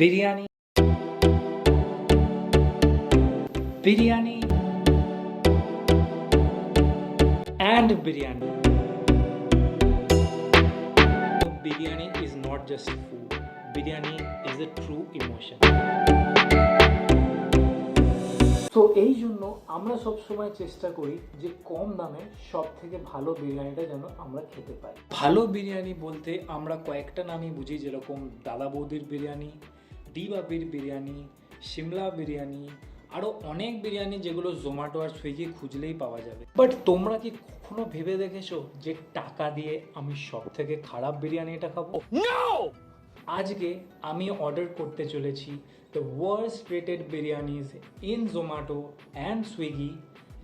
Biryani biryani and biryani. Biryani is not just food. Biryani is a true emotion. তো এই জন্য আমরা সবসময় চেষ্টা করি যে কম দামে সব থেকে ভালো বিরিয়ানিটা যেন আমরা খেতে পাই। ভালো বিরিয়ানি বলতে আমরা কয়েকটা নামই বুঝি, যেরকম দাদা বৌদির বিরিয়ানি, দি বাপির বিরিয়ানি, সিমলা বিরিয়ানি, আরও অনেক বিরিয়ানি যেগুলো জোম্যাটো আর সুইগি খুঁজলেই পাওয়া যাবে। বাট তোমরা কি কখনো ভেবে দেখেছো যে টাকা দিয়ে আমি সব থেকে খারাপ বিরিয়ানিটা খাবো? আজকে আমি অর্ডার করতে চলেছি the worst rated biryanis in Zomato and Swiggy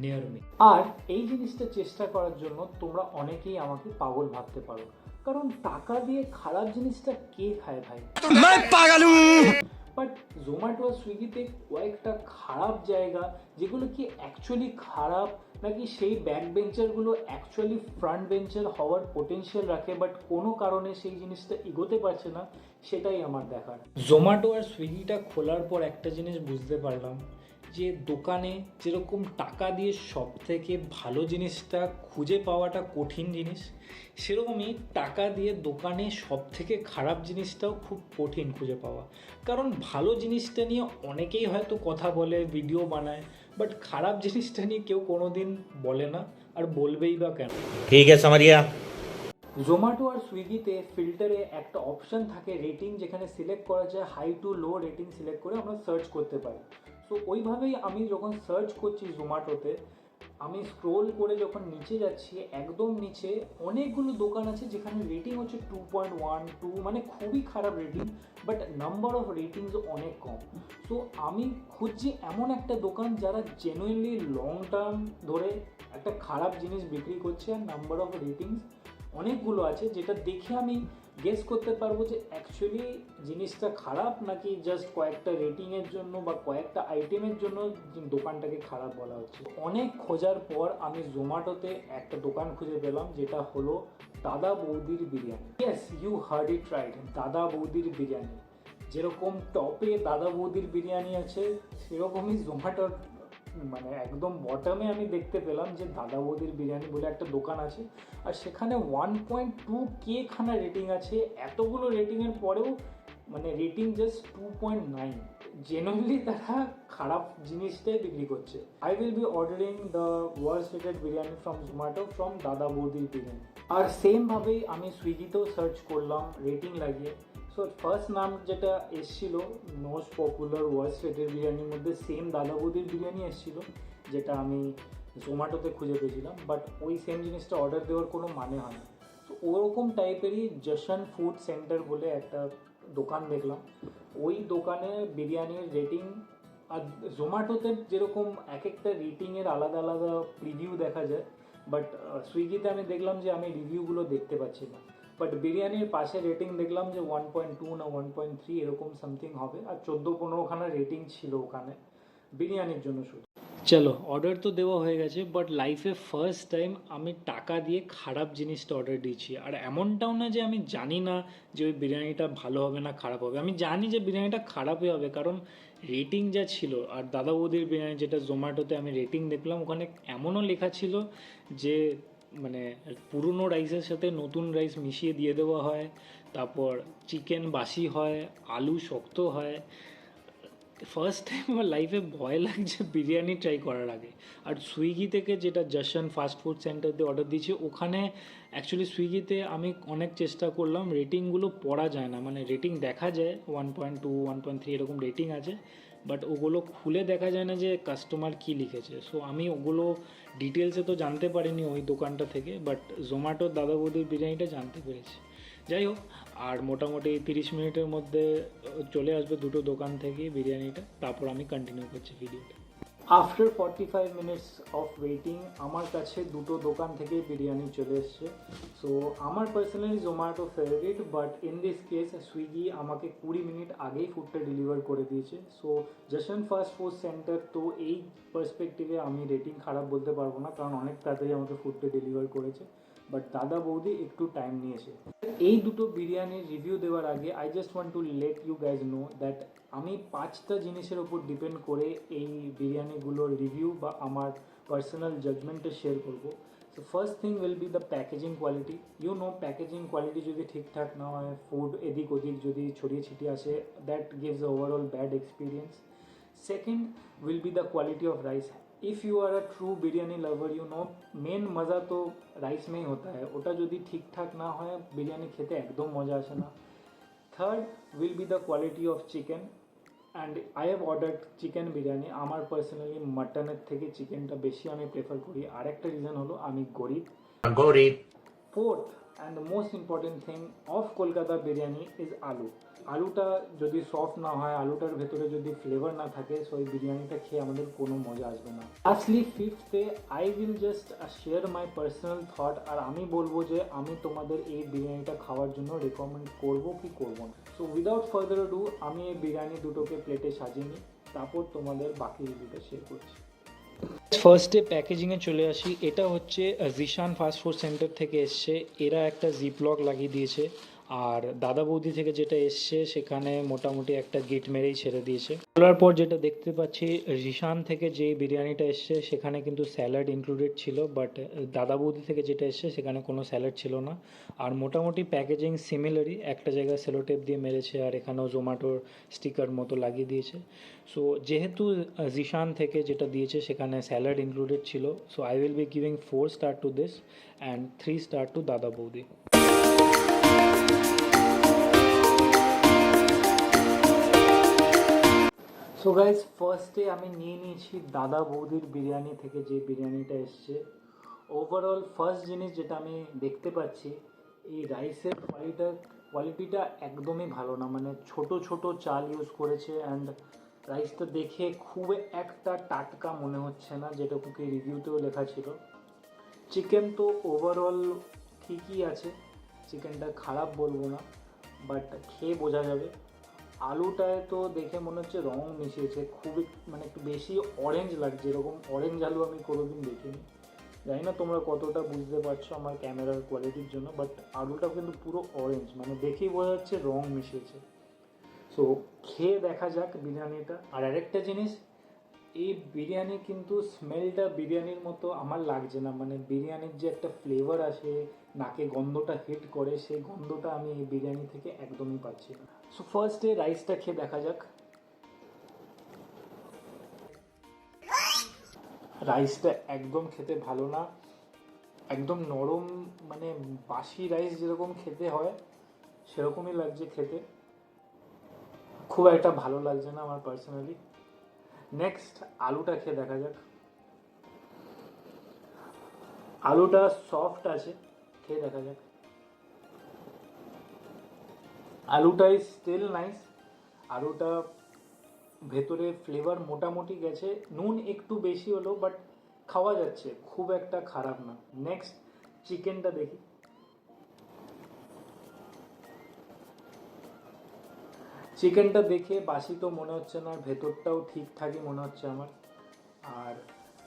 near me. আর এই জিনিসটা চেষ্টা করার জন্য তোমরা অনেকেই আমাকে পাগল ভাবতে পারো, কারণ টাকা দিয়ে খারাপ জিনিসটা কে খায় ভাই? বাট জোম্যাটো আর সুইগিতে কয়েকটা খারাপ জায়গা, যেগুলো কি অ্যাকচুয়ালি খারাপ নাকি সেই ব্যাক বেঞ্চারগুলো অ্যাকচুয়ালি ফ্রন্ট বেঞ্চার হওয়ার পোটেনশিয়াল রাখে, বাট কোনো কারণে সেই জিনিসটা এগোতে পারছে না, সেটাই আমার দেখার। জোম্যাটো আর সুইগিটা খোলার পর একটা জিনিস বুঝতে পারলাম যে দোকানে যেরকম টাকা দিয়ে সব থেকে ভালো জিনিসটা খুঁজে পাওয়াটা কঠিন জিনিস, সেরকমই টাকা দিয়ে দোকানে সব থেকে খারাপ জিনিসটাও খুব কঠিন খুঁজে পাওয়া। কারণ ভালো জিনিসটা নিয়ে অনেকেই হয়তো কথা বলে, ভিডিও বানায়, বাট খারাপ জিনিসটা নিয়ে কেউ কোনোদিন বলে না, আর বলবেই বা কেন? ঠিক আছে समझिए। জোম্যাটো আর সুইগিতে ফিল্টারে একটা অপশান থাকে রেটিং, যেখানে সিলেক্ট করা যায় high to low rating select করে আমরা সার্চ করতে পারি। সো ওইভাবেই আমি যখন সার্চ করছি জোম্যাটোতে, আমি স্ক্রোল করে যখন নিচে যাচ্ছি, একদম নিচে অনেকগুলো দোকান আছে যেখানে রেটিং হচ্ছে 2.12, মানে খুবই খারাপ rating, but number of ratings অনেক কম। সো আমি খুঁজছি এমন একটা দোকান যারা জেনুইনলি লং টার্ম ধরে একটা খারাপ জিনিস বিক্রি করছে, আর নাম্বার অফ রেটিংস অনেকগুলো আছে, যেটা দেখে আমি গেস করতে পারবো যে অ্যাকচুয়ালি জিনিসটা খারাপ নাকি জাস্ট কয়েকটা রেটিংয়ের জন্য বা কয়েকটা আইটেমের জন্য দোকানটাকে খারাপ বলা হচ্ছে। অনেক খোঁজার পর আমি জোম্যাটোতে একটা দোকান খুঁজে পেলাম, যেটা হলো দাদা বৌদির biryani. Yes, you heard it right, Dada বৌদির বিরিয়ানি। যেরকম টপে দাদা বৌদির বিরিয়ানি আছে, সেরকমই জোম্যাটোর মানে একদম বটমে আমি দেখতে পেলাম যে দাদা বৌদির বিরিয়ানি বলে একটা দোকান আছে, আর সেখানে 1.2K খানা রেটিং আছে। এতগুলো রেটিংয়ের পরেও মানে রেটিং জাস্ট 2.9। জেনুইনলি তারা খারাপ জিনিসটাই বিক্রি করছে। I will B ordering the worst rated biryani from Zomato from দাদা বৌদির বিরিয়ানি। আর সেমভাবেই আমি সুইগিতেও সার্চ করলাম রেটিং লাগিয়ে। সো ফার্স্ট নাম যেটা এসেছিলো মোস্ট পপুলার ওয়ার্স্ট রেটেড বিরিয়ানির মধ্যে সেম দাদা বৌদির বিরিয়ানি এসেছিলো, যেটা আমি জোম্যাটোতে খুঁজে পেয়েছিলাম, বাট ওই সেম জিনিসটা অর্ডার দেওয়ার কোনো মানে হয় না। তো ওরকম টাইপেরই জশন ফুড সেন্টার বলে একটা দোকান দেখলাম। ওই দোকানে বিরিয়ানির রেটিং, আর জোম্যাটোতে যেরকম এক একটা রেটিংয়ের আলাদা আলাদা রিভিউ দেখা যায়, বাট সুইগিতে আমি দেখলাম যে আমি রিভিউগুলো দেখতে পাচ্ছি না। বাট বিরিয়ানির পাশে রেটিং দেখলাম যে 1.2 না 1.3 এরকম সামথিং হবে, আর 14-15খানা রেটিং ছিল ওখানে বিরিয়ানির জন্য শুধু। চলো, অর্ডার তো দেওয়া হয়ে গেছে, বাট লাইফে ফার্স্ট টাইম আমি টাকা দিয়ে খারাপ জিনিসটা অর্ডার দিয়েছি। আর এমনটাও না যে আমি জানি না যে ওই বিরিয়ানিটা ভালো হবে না খারাপ হবে, আমি জানি যে বিরিয়ানিটা খারাপই হবে, কারণ রেটিং যা ছিল। আর দাদা বৌদির বিরিয়ানি যেটা জোম্যাটোতে আমি রেটিং দেখলাম, ওখানে এমনও লেখা ছিল যে মানে পুরনো রাইসের সাথে নতুন রাইস মিশিয়ে দিয়ে দেওয়া হয়, তারপর চিকেন বাসি হয়, আলু শক্ত হয়। ফার্স্ট টাইম আমার লাইফে ভয় লাগছে বিরিয়ানি ট্রাই করার আগে। আর সুইগি থেকে যেটা জশন ফাস্ট ফুড সেন্টার দিয়ে অর্ডার দিয়েছি, ওখানে অ্যাকচুয়ালি সুইগিতে আমি অনেক চেষ্টা করলাম, রেটিংগুলো পড়া যায় না। মানে রেটিং দেখা যায় 1.2 1.3 এরকম রেটিং আছে, বাট ওগুলো খুলে দেখা যায় না যে কাস্টমার কী লিখেছে। সো আমি ওগুলো ডিটেলসে তো জানতে পারিনি ওই দোকানটা থেকে, বাট জোম্যাটোর দাদা বৌদির বিরিয়ানিটা জানতে পেরেছি। যাই হোক, আর মোটামুটি 30 মিনিটের মধ্যে চলে আসবে দুটো দোকান থেকে বিরিয়ানিটা, তারপর আমি কন্টিনিউ করছি ভিডিওটা। আফটার 45 মিনিটস অফ ওয়েটিং আমার কাছে দুটো দোকান থেকে বিরিয়ানি চলে এসছে। সো আমার personally Zomato favourite, but in this case Swiggy আমাকে 20 মিনিট আগেই ফুডটা ডেলিভার করে দিয়েছে। সো জশন ফাস্ট ফুড সেন্টার, তো এই পার্সপেক্টিভে আমি রেটিং খারাপ বলতে পারবো না, কারণ অনেক তাড়াতাড়ি আমাকে ফুডটা ডেলিভার করেছে। বাট দাদা বৌদি একটু টাইম নিয়েছে। এই দুটো বিরিয়ানির রিভিউ দেওয়ার আগে I just want to let you guys know that আমি 5টা জিনিসের ওপর ডিপেন্ড করে এই বিরিয়ানিগুলোর রিভিউ বা আমার পার্সোনাল জাজমেন্টে শেয়ার করবো। So first thing will be the packaging quality. You know packaging quality যদি ঠিকঠাক না হয়, ফুড এদিক ওদিক যদি ছড়িয়ে ছিটিয়ে আসে, that gives overall bad experience. Second will be the quality of rice. If you are a true biryani lover you know main मज़ा तो राइस में ही होता है, ওটা যদি ঠিকঠাক না হয় বিরিয়ানি খেতে একদম মজা আসে না। Third will be the quality of chicken and I have ordered chicken biryani. আমার পার্সোনালি মাটনের থেকে চিকেনটা বেশি আমি প্রেফার করি। আর একটা রিজন হলো আমি গরিব। Fourth and the most important thing of Kolkata biryani is আলু। আলুটা যদি সফট না হয়, আলুটার ভেতরে যদি ফ্লেভার না থাকে, সো এই বিরিয়ানিটা খেয়ে আমাদের কোনো মজা আসবে না। লাস্টলি ফিফথে I will just share my personal thought, আর আমি বলবো যে আমি তোমাদের এই বিরিয়ানিটা খাওয়ার জন্য রেকমেন্ড করবো কি করবো না। সো উইদাউট ফার্দার ডু আমি এই বিরিয়ানি দুটোকে প্লেটে সাজিয়ে নিই, তারপর তোমাদের বাকি রিভিউটা শেয়ার করছি। ফার্স্টে প্যাকেজিংয়ে চলে আসি। এটা হচ্ছে জিশান ফাস্ট ফুড সেন্টার থেকে এসছে। এরা একটা জিপলক লাগিয়ে দিয়েছে, আর দাদা বৌদি থেকে যেটা এসছে সেখানে মোটামুটি একটা গিট মেরেই ছেড়ে দিয়েছে। খোলার পর যেটা দেখতে পাচ্ছি, জিশান থেকে যে বিরিয়ানিটা এসছে সেখানে কিন্তু স্যালাড ইনক্লুডেড ছিল, বাট দাদা বৌদি থেকে যেটা এসছে সেখানে কোনো স্যালাড ছিল না। আর মোটামুটি প্যাকেজিং সিমিলারই, একটা জায়গায় সেলোটেপ দিয়ে মেরেছে আর এখানেও জোম্যাটোর স্টিকার মতো লাগিয়ে দিয়েছে। সো যেহেতু জিশান থেকে যেটা দিয়েছে সেখানে স্যালাড ইনক্লুডেড ছিল, so I will be giving 4 star to this and 3 star to Dada Boudi. So guys ফার্স্টে আমি নিয়ে নিয়েছি দাদা বৌদির বিরিয়ানি থেকে যে বিরিয়ানিটা এসছে। ওভারঅল ফার্স্ট জিনিস যেটা আমি দেখতে পাচ্ছি, এই রাইসের কোয়ালিটিটা একদমই ভালো না। মানে ছোট ছোট চাল ইউজ করেছে অ্যান্ড রাইসটা দেখে খুব একটা টাটকা মনে হচ্ছে না, যেটুকু কি রিভিউতেও লেখা ছিল। চিকেন তো ওভারঅল ঠিকই আছে, চিকেনটা খারাপ বলবো না, বাট খেয়ে বোঝা যাবে। আলুটায় তো দেখে মনে হচ্ছে রং মিশিয়েছে, খুবই মানে একটু বেশি অরেঞ্জ লাগছে, এরকম অরেঞ্জ আলু আমি কোনোদিন দেখিনি। জানি না তোমরা কতটা বুঝতে পারছো আমার ক্যামেরার কোয়ালিটির জন্য, বাট আলুটা কিন্তু পুরো অরেঞ্জ, মানে দেখেই বোঝা যাচ্ছে রং মিশিয়েছে। সো খেয়ে দেখা যাক বিরিয়ানিটা। আর আরেকটা জিনিস, এই বিরিয়ানি কিন্তু স্মেলটা বিরিয়ানির মতো আমার লাগছে না। মানে বিরিয়ানির যে একটা ফ্লেভার আসে, নাকে গন্ধটা হিট করে, সেই গন্ধটা আমি এই বিরিয়ানি থেকে একদমই পাচ্ছি না। সো ফার্স্টে রাইসটা খেয়ে দেখা যাক। রাইসটা একদম খেতে ভালো না, একদম নরম, মানে বাসি রাইস যেরকম খেতে হয় সেরকমই লাগছে খেতে, খুব একটা ভালো লাগছে না আমার পার্সোনালি। নেক্সট আলুটা খেয়ে দেখা যাক। আলুটা সফট আছে, খেয়ে দেখা যাক। আলুটা ইজ স্টিল নাইস, আলুটা ভেতরে ফ্লেভার মোটামুটি গেছে, নুন একটু বেশি হলো বাট খাওয়া যাচ্ছে, খুব একটা খারাপ না। নেক্সট চিকেনটা দেখি। চিকেনটা দেখে বাসি তো মনে হচ্ছে না, ভেতরটাও ঠিকঠাকই মনে হচ্ছে আমার। আর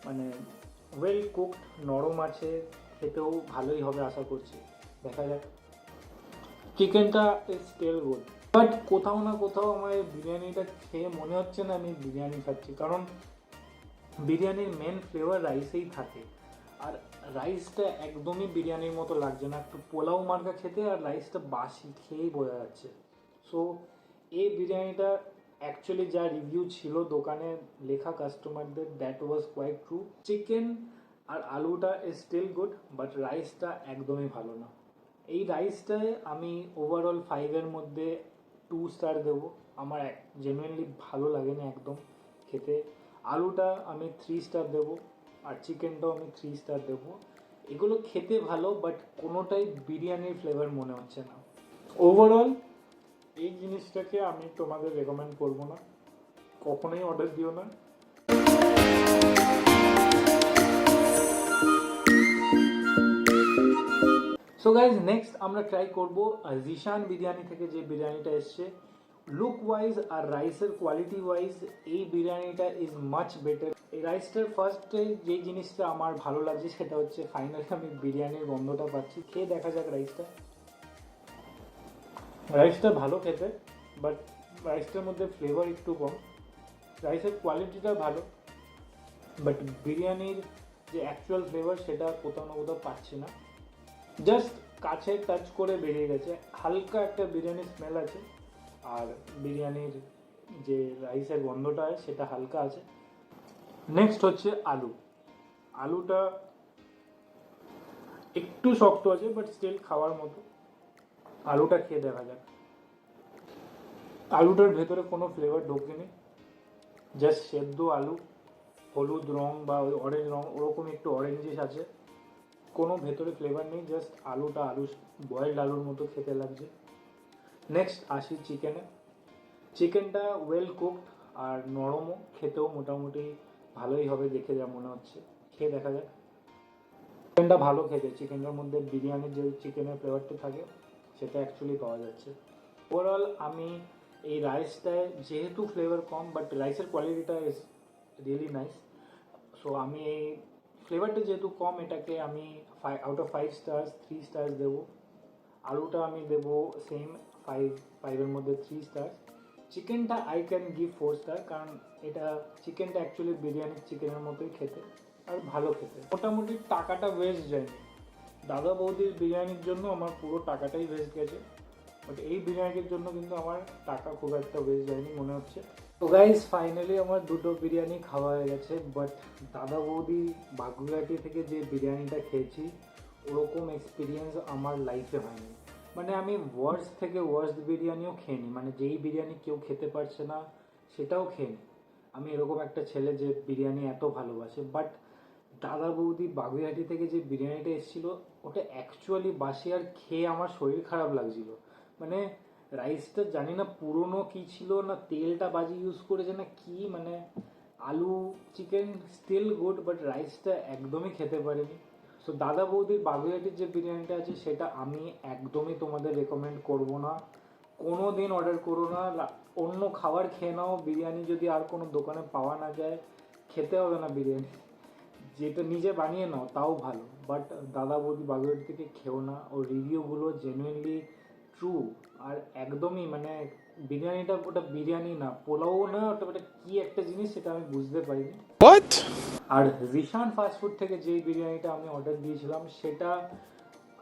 মানে ওয়েল কুকড, নরম আছে, খেতেও ভালোই হবে আশা করছি, দেখা যাক। চিকেনটা ইজ স্টিল গুড, বাট কোথাও না কোথাও আমার বিরিয়ানিটা খেয়ে মনে হচ্ছে না আমি বিরিয়ানি খাচ্ছি, কারণ বিরিয়ানির মেন ফ্লেভার রাইসেই থাকে। আর রাইসটা একদমই বিরিয়ানির মতো লাগছে না, একটু পোলাও মার্কা খেতে, আর রাইসটা বাসি খেয়েই বোঝা যাচ্ছে। সো এই বিরিয়ানিটা অ্যাকচুয়ালি যা রিভিউ ছিল দোকানে লেখা কাস্টমারদের, that was quite true. Chicken আর আলুটা ইজ স্টিল গুড, বাট রাইসটা একদমই ভালো না। এই রাইসটায় আমি ওভারঅল 5-এর মধ্যে 2 স্টার দেবো। আমার জেনুইনলি ভালো লাগেনি একদম খেতে। আলুটা আমি 3 স্টার দেবো, আর চিকেনটাও আমি 3 স্টার দেবো। এগুলো খেতে ভালো, বাট কোনোটাই বিরিয়ানির ফ্লেভার মনে হচ্ছে না। ওভারঅল এই জিনিসটাকে আমি তোমাদের রেকমেন্ড করবো না, কখনোই অর্ডার দিও না। সো গাইজ নেক্সট আমরা ট্রাই করবো জিশান বিরিয়ানি থেকে যে বিরিয়ানিটা এসছে। লুক ওয়াইজ আর রাইসের কোয়ালিটি ওয়াইজ এই বিরিয়ানিটা ইজ মাচ বেটার। এই রাইসটার ফার্স্টে যে জিনিসটা আমার ভালো লাগছে সেটা হচ্ছে ফাইনালি আমি বিরিয়ানির গন্ধটা পাচ্ছি। খেয়ে দেখা যাক রাইসটা। রাইসটা ভালো খেতে, বাট রাইসটার মধ্যে ফ্লেভার একটু কম। রাইসের কোয়ালিটিটা ভালো, বাট বিরিয়ানির যে অ্যাকচুয়াল ফ্লেভার সেটা কোথাও না কোথাও পাচ্ছি না। জাস্ট কাছে টাচ করে বেরিয়ে গেছে, হালকা একটা বিরিয়ানির স্মেল আছে, আর বিরিয়ানির যে রাইসের গন্ধটা আছে সেটা হালকা আছে। নেক্সট হচ্ছে আলু। আলুটা একটু শক্ত আছে, বাট স্টিল খাওয়ার মতো। আলুটা খেয়ে দেখা যাক। আলুটার ভেতরে কোনো ফ্লেভার ঢোকেনি, জাস্ট সেদ্ধ আলু, হলুদ রং বা ওই অরেঞ্জ রং ওরকম একটু অরেঞ্জিশ আছে, কোনো ভেতরে ফ্লেভার নেই, জাস্ট আলুটা আলু বয়েলড আলুর মতো খেতে লাগছে। নেক্সট আসি চিকেনে। চিকেনটা ওয়েল কুকড আর নরমও, খেতেও মোটামুটি ভালোই হবে দেখে যা মনে হচ্ছে। খেয়ে দেখা যাক। চিকেনটা ভালো খেতে, চিকেনের মধ্যে বিরিয়ানির যে চিকেনের ফ্লেভারটা থাকে সেটা অ্যাকচুয়ালি পাওয়া যাচ্ছে। ওভারঅল আমি এই রাইসটায় যেহেতু ফ্লেভার কম, বাট রাইসের কোয়ালিটিটা ইজ রিয়েলি নাইস, সো আমি এই ফ্লেভারটা যেহেতু কম এটাকে আমি আউট অফ 5 স্টার্স 3 স্টার্স দেবো। আলুটা আমি দেবো সেম 5-5-এর মধ্যে 3 স্টার্স। চিকেনটা আই ক্যান গিভ 4 স্টার, কারণ এটা চিকেনটা অ্যাকচুয়ালি বিরিয়ানির চিকেনের মতোই খেতে আর ভালো খেতে। মোটামুটি টাকাটা ওয়েস্ট যায়নি। দাদা বৌদির বিরিয়ানির জন্য আমার পুরো টাকাটাই ওয়েস্ট গেছে, বাট এই বিরিয়ানির জন্য কিন্তু আমার টাকা খুব একটা ওয়েস্ট যায়নি মনে হচ্ছে। তো গাইজ ফাইনালি আমার দুটো বিরিয়ানি খাওয়া হয়ে গেছে, বাট দাদা বৌদি বাগুইহাটি থেকে যে বিরিয়ানিটা খেয়েছি ওরকম এক্সপিরিয়েন্স আমার লাইফে হয়নি। মানে আমি ওয়ার্স্ট থেকে ওয়ার্স্ট বিরিয়ানিও খেয়ে নিই, মানে যেই বিরিয়ানি কেউ খেতে পারছে না সেটাও খেয়ে নিই। আমি এরকম একটা ছেলে যে বিরিয়ানি এত ভালোবাসে। বাট দাদা বৌদি বাগুইহাটি থেকে যে বিরিয়ানিটা এসেছিল ওটা অ্যাকচুয়ালি বাসি, আর খেয়ে আমার শরীর খারাপ লাগছিল। মানে রাইসটা জানি না পুরনো কি ছিল, না তেলটা বাজে ইউজ করেছে না কি, মানে আলু চিকেন স্টিল গুড, বাট রাইসটা একদমই খেতে পারিনি। সো দাদা বৌদির বাগুইহাটির যে বিরিয়ানিটা আছে সেটা আমি একদমই তোমাদের রেকমেন্ড করব না। কোনো দিন অর্ডার করো না। অন্য খাবার খেয়ে নাও, বিরিয়ানি যদি আর কোনো দোকানে পাওয়া না যায় খেতে হবে না বিরিয়ানি, যেটা নিজে বানিয়ে নাও তাও ভালো, বাট দাদা বৌদি বাগুইহাটি থেকে খেও না। ওর রিভিউগুলো জেনুইনলি ট্রু, আর একদমই মানে বিরিয়ানিটা ওটা বিরিয়ানি না, পোলাও না, ওটা ওটা কি একটা জিনিস সেটা আমি বুঝতে পারিনি। আর রিশান ফাস্টফুড থেকে যে বিরিয়ানিটা আমি অর্ডার দিয়েছিলাম সেটা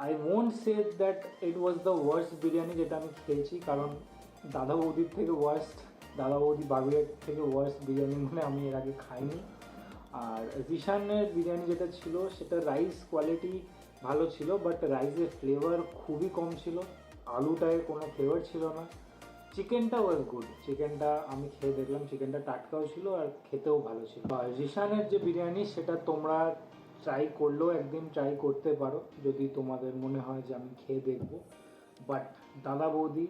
I won't say that it was the worst biryani যেটা আমি খেয়েছি, কারণ দাদা বৌদির থেকে ওয়ার্স্ট, দাদা বৌদি বাগুইহাটি থেকে ওয়ার্স্ট বিরিয়ানি মানে আমি এর আগে খাইনি। আর রিশানের বিরিয়ানি যেটা ছিল সেটা রাইস কোয়ালিটি ভালো ছিল, বাট রাইসের ফ্লেভার খুবই কম ছিল, আলুটায় কোনো ফ্লেভার ছিল না। চিকেনটা ওয়াজ গুড, চিকেনটা আমি খেয়ে দেখলাম, চিকেনটা টাটকাও ছিল আর খেতেও ভালো ছিল। আর রিশানের যে বিরিয়ানি সেটা তোমরা ট্রাই করলেও একদিন ট্রাই করতে পারো যদি তোমাদের মনে হয় যে আমি খেয়ে দেখবো, বাট দাদা বৌদি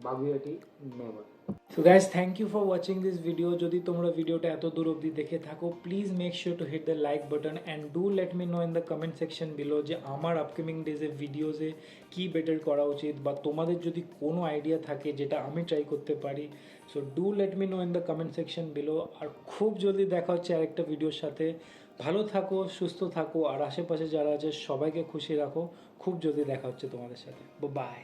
Baguiati never. So guys, thank you for watching this video. যদি তোমরা ভিডিওটা এত দূর অবধি দেখে থাকো, please make sure to hit the like button and do let me know in the comment section below যে আমার আপকামিং ডেজে ভিডিওসে কী বেটার করা উচিত, বা তোমাদের যদি কোনো আইডিয়া থাকে যেটা আমি ট্রাই করতে পারি। So do let me know in the comment section below. আর খুব জলদি দেখা হচ্ছে আরেকটা ভিডিওর সাথে। ভালো থাকো, সুস্থ থাকো, আর আশেপাশে যারা আছে সবাইকে খুশি রাখো। খুব জলদি দেখা হচ্ছে তোমাদের সাথে। বাই।